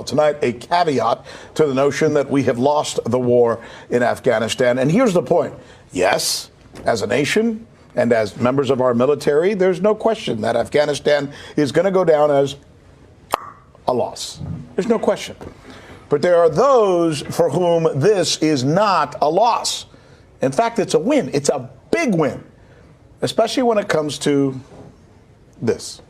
Tonight, a caveat to the notion that we have lost the war in Afghanistan. And here's the point. Yes, as a nation and as members of our military, there's no question that Afghanistan is going to go down as a loss. There's no question. But there are those for whom this is not a loss. In fact, it's a win. It's a big win, especially when it comes to this.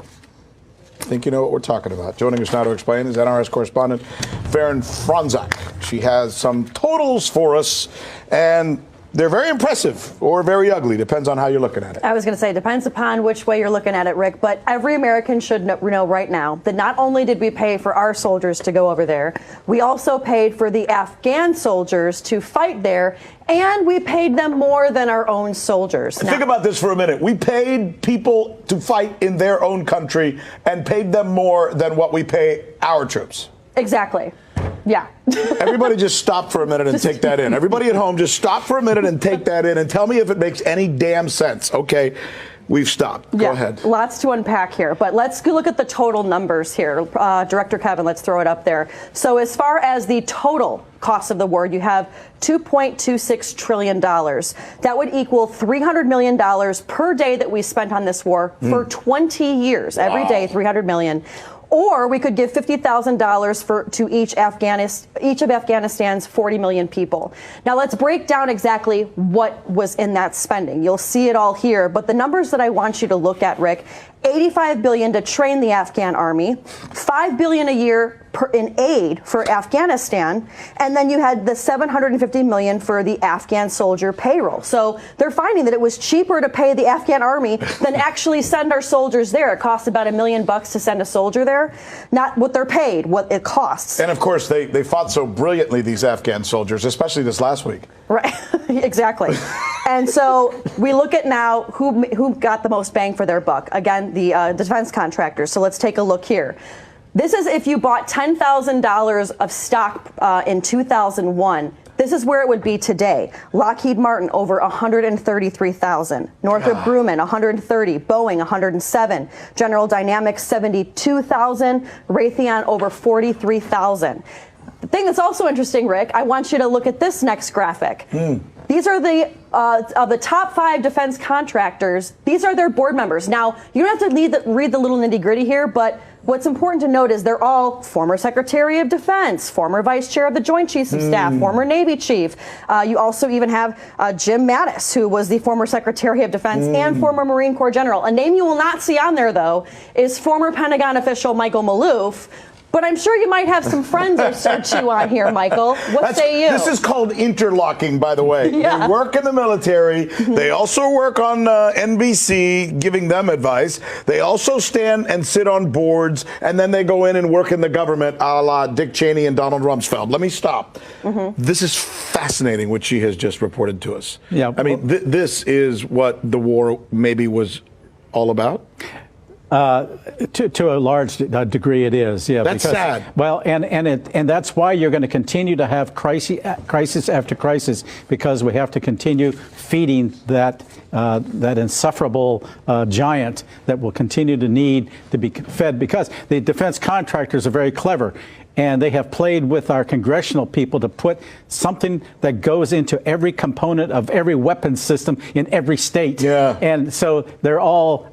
I think you know what we're talking about. Joining us now to explain is NRS correspondent Farron Franczak. She has some totals for us, and they're very impressive or very ugly. Depends on how you're looking at it. I was going to say, depends upon which way you're looking at it, Rick. But every American should know right now that not only did we pay for our soldiers to go over there, we also paid for the Afghan soldiers to fight there, and we paid them more than our own soldiers. Think about this for a minute. We paid people to fight in their own country and paid them more than what we pay our troops. Exactly. Yeah. Everybody just stop for a minute and take that in. Everybody at home, just stop for a minute and take that in and tell me if it makes any damn sense. Okay, we've stopped. Go ahead. Lots to unpack here, but let's go look at the total numbers here. Director Kevin, let's throw it up there. So as far as the total cost of the war, you have $2.26 trillion. That would equal $300 million per day that we spent on this war for 20 years. Wow. Every day, $300 million. Or we could give $50,000 to each of Afghanistan's 40 million people. Now let's break down exactly what was in that spending. You'll see it all here, but the numbers that I want you to look at, Rick, $85 billion to train the Afghan army, $5 billion a year in aid for Afghanistan, and then you had the $750 million for the Afghan soldier payroll. So they're finding that it was cheaper to pay the Afghan army than actually send our soldiers there. It costs about $1 million to send a soldier there, not what they're paid, what it costs. And of course, they fought so brilliantly, these Afghan soldiers, especially this last week. Right, exactly. And so we look at now who got the most bang for their buck. Again, the defense contractors. So let's take a look here. This is if you bought $10,000 of stock in 2001. This is where it would be today. Lockheed Martin over $133,000. Northrop Grumman $130,000. Boeing $107,000. General Dynamics $72,000. Raytheon over $43,000. The thing that's also interesting, Rick, I want you to look at this next graphic. These are of the top 5 defense contractors. These are their board members. Now, you don't have to read the little nitty-gritty here, but what's important to note is they're all former Secretary of Defense, former Vice Chair of the Joint Chiefs of Staff, former Navy Chief. You also even have Jim Mattis, who was the former Secretary of Defense and former Marine Corps General. A name you will not see on there, though, is former Pentagon official Michael Maloof. But I'm sure you might have some friends or two on here, Michael. What say you? This is called interlocking, by the way. Yeah. They work in the military. They also work on NBC, giving them advice. They also stand and sit on boards, and then they go in and work in the government, a la Dick Cheney and Donald Rumsfeld. Let me stop. This is fascinating, what she has just reported to us. Yeah. I mean, this is what the war maybe was all about? To a large degree, it is. Yeah, that's sad. Well, and that's why you're going to continue to have crisis after crisis, because we have to continue feeding that insufferable giant that will continue to need to be fed, because the defense contractors are very clever. And they have played with our congressional people to put something that goes into every component of every weapons system in every state. Yeah. And so they're all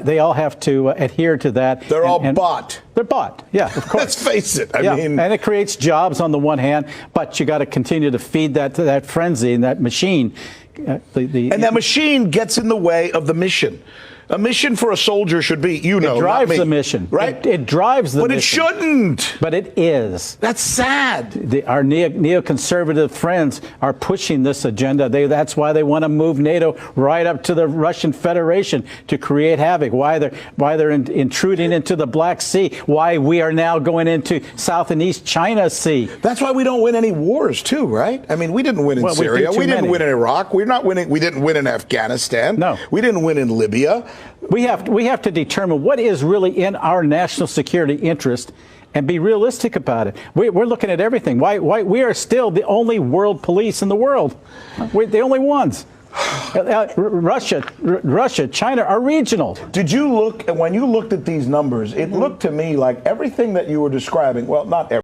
they all have to adhere to that. They're all bought. They're bought. Yeah, of course. Let's face it. I mean, and it creates jobs on the one hand, but you got to continue to feed that frenzy and that machine. And that machine gets in the way of the mission. A mission for a soldier should be, it drives the mission, right? It drives the mission. But it shouldn't. But it is. That's sad. Our neoconservative friends are pushing this agenda. That's why they want to move NATO right up to the Russian Federation to create havoc. Why they're intruding into the Black Sea. Why we are now going into South and East China Sea. That's why we don't win any wars, too, right? I mean, we didn't win in Syria. We didn't win in Iraq. We're not winning. We didn't win in Afghanistan. No. We didn't win in Libya. We have to determine what is really in our national security interest and be realistic about it. We're looking at everything. Why we are still the only world police in the world. We're the only ones. Russia, China are regional. Did you look, when you looked at these numbers, it looked to me like everything that you were describing, well, not everything.